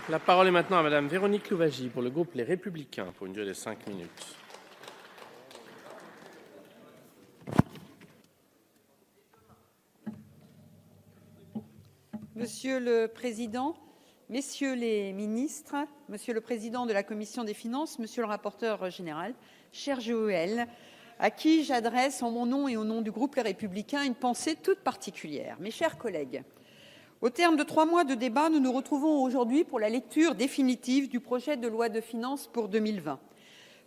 La parole est maintenant à Madame Véronique Louwagie pour le groupe Les Républicains pour une durée de 5 minutes. Monsieur le Président, Messieurs les ministres, Monsieur le Président de la Commission des finances, Monsieur le rapporteur général, cher Joël, à qui j'adresse en mon nom et au nom du groupe Les Républicains une pensée toute particulière. Mes chers collègues, au terme de 3 mois de débat, nous nous retrouvons aujourd'hui pour la lecture définitive du projet de loi de finances pour 2020.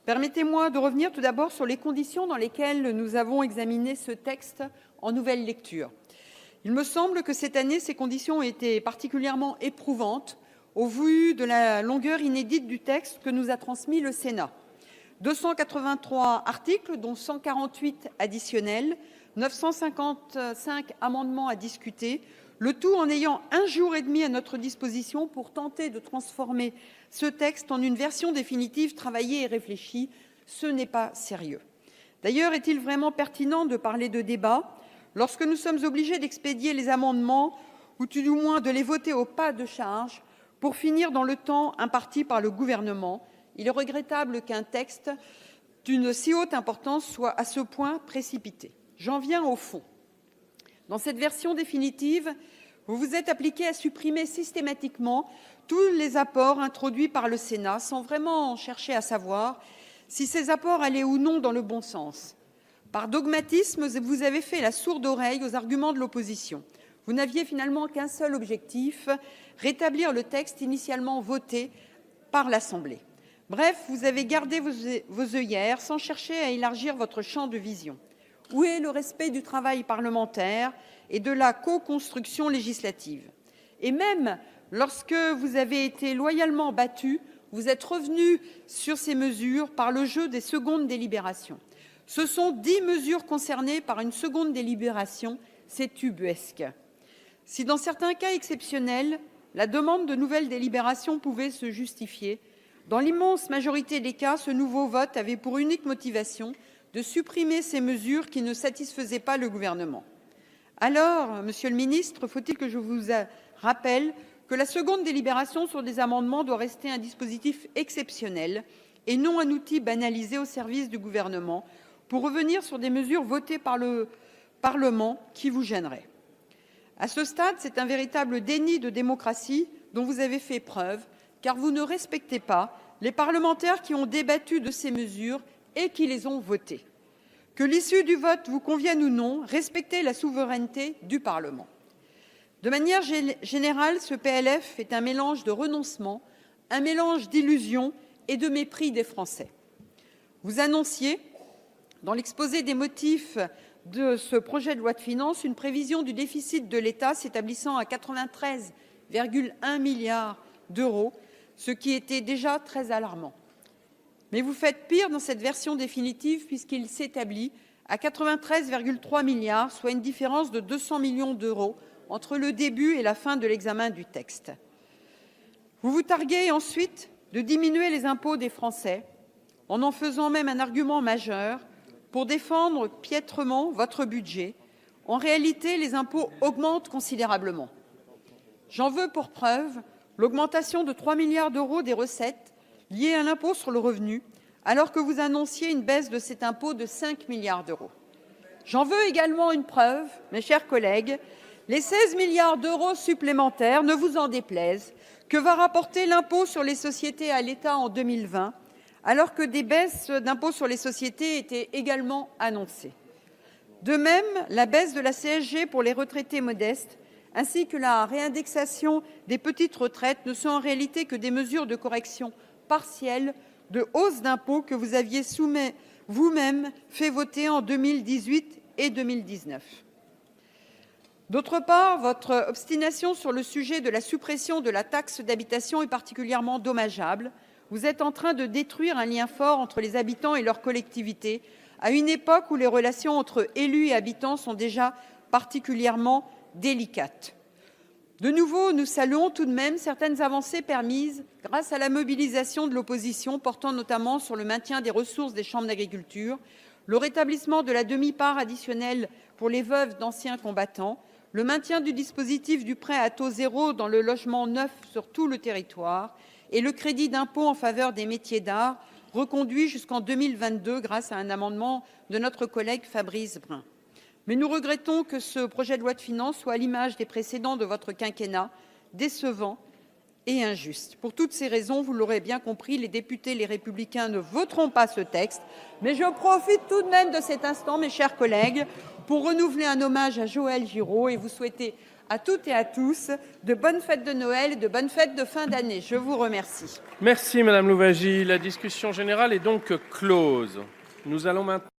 Permettez-moi de revenir tout d'abord sur les conditions dans lesquelles nous avons examiné ce texte en nouvelle lecture. Il me semble que cette année, ces conditions ont été particulièrement éprouvantes au vu de la longueur inédite du texte que nous a transmis le Sénat. 283 articles, dont 148 additionnels, 955 amendements à discuter, le tout en ayant 1 jour et demi à notre disposition pour tenter de transformer ce texte en une version définitive travaillée et réfléchie. Ce n'est pas sérieux. D'ailleurs, est-il vraiment pertinent de parler de débat lorsque nous sommes obligés d'expédier les amendements ou tout du moins de les voter au pas de charge pour finir dans le temps imparti par le gouvernement? Il est regrettable qu'un texte d'une si haute importance soit à ce point précipité. J'en viens au fond. Dans cette version définitive, vous vous êtes appliqué à supprimer systématiquement tous les apports introduits par le Sénat sans vraiment chercher à savoir si ces apports allaient ou non dans le bon sens. Par dogmatisme, vous avez fait la sourde oreille aux arguments de l'opposition. Vous n'aviez finalement qu'un seul objectif, rétablir le texte initialement voté par l'Assemblée. Bref, vous avez gardé vos œillères sans chercher à élargir votre champ de vision. Où est le respect du travail parlementaire et de la co-construction législative? Et même lorsque vous avez été loyalement battu, vous êtes revenu sur ces mesures par le jeu des secondes délibérations. Ce sont 10 mesures concernées par une seconde délibération, c'est ubuesque. Si dans certains cas exceptionnels, la demande de nouvelles délibérations pouvait se justifier, dans l'immense majorité des cas, ce nouveau vote avait pour unique motivation de supprimer ces mesures qui ne satisfaisaient pas le gouvernement. Alors, Monsieur le Ministre, faut-il que je vous rappelle que la seconde délibération sur des amendements doit rester un dispositif exceptionnel et non un outil banalisé au service du gouvernement pour revenir sur des mesures votées par le Parlement qui vous gêneraient. À ce stade, c'est un véritable déni de démocratie dont vous avez fait preuve, car vous ne respectez pas les parlementaires qui ont débattu de ces mesures et qui les ont votées. Que l'issue du vote vous convienne ou non, respectez la souveraineté du Parlement. De manière générale, ce PLF est un mélange de renoncement, un mélange d'illusions et de mépris des Français. Vous annonciez, dans l'exposé des motifs de ce projet de loi de finances, une prévision du déficit de l'État s'établissant à 93,1 milliards d'euros, ce qui était déjà très alarmant. Mais vous faites pire dans cette version définitive puisqu'il s'établit à 93,3 milliards, soit une différence de 200 millions d'euros entre le début et la fin de l'examen du texte. Vous vous targuez ensuite de diminuer les impôts des Français, en faisant même un argument majeur pour défendre piètrement votre budget. En réalité, les impôts augmentent considérablement. J'en veux pour preuve l'augmentation de 3 milliards d'euros des recettes liées à l'impôt sur le revenu, alors que vous annonciez une baisse de cet impôt de 5 milliards d'euros. J'en veux également une preuve, mes chers collègues, les 16 milliards d'euros supplémentaires, ne vous en déplaise, que va rapporter l'impôt sur les sociétés à l'État en 2020, alors que des baisses d'impôt sur les sociétés étaient également annoncées. De même, la baisse de la CSG pour les retraités modestes, ainsi que la réindexation des petites retraites ne sont en réalité que des mesures de correction partielle de hausse d'impôts que vous aviez vous-même fait voter en 2018 et 2019. D'autre part, votre obstination sur le sujet de la suppression de la taxe d'habitation est particulièrement dommageable. Vous êtes en train de détruire un lien fort entre les habitants et leurs collectivités, à une époque où les relations entre élus et habitants sont déjà particulièrement délicates. De nouveau, nous saluons tout de même certaines avancées permises grâce à la mobilisation de l'opposition, portant notamment sur le maintien des ressources des chambres d'agriculture, le rétablissement de la demi-part additionnelle pour les veuves d'anciens combattants, le maintien du dispositif du prêt à taux zéro dans le logement neuf sur tout le territoire et le crédit d'impôt en faveur des métiers d'art, reconduit jusqu'en 2022 grâce à un amendement de notre collègue Fabrice Brun. Mais nous regrettons que ce projet de loi de finances soit à l'image des précédents de votre quinquennat, décevant et injuste. Pour toutes ces raisons, vous l'aurez bien compris, les députés Les Républicains ne voteront pas ce texte. Mais je profite tout de même de cet instant, mes chers collègues, pour renouveler un hommage à Joël Giraud et vous souhaiter à toutes et à tous de bonnes fêtes de Noël et de bonnes fêtes de fin d'année. Je vous remercie. Merci Madame Louwagie. La discussion générale est donc close. Nous allons maintenant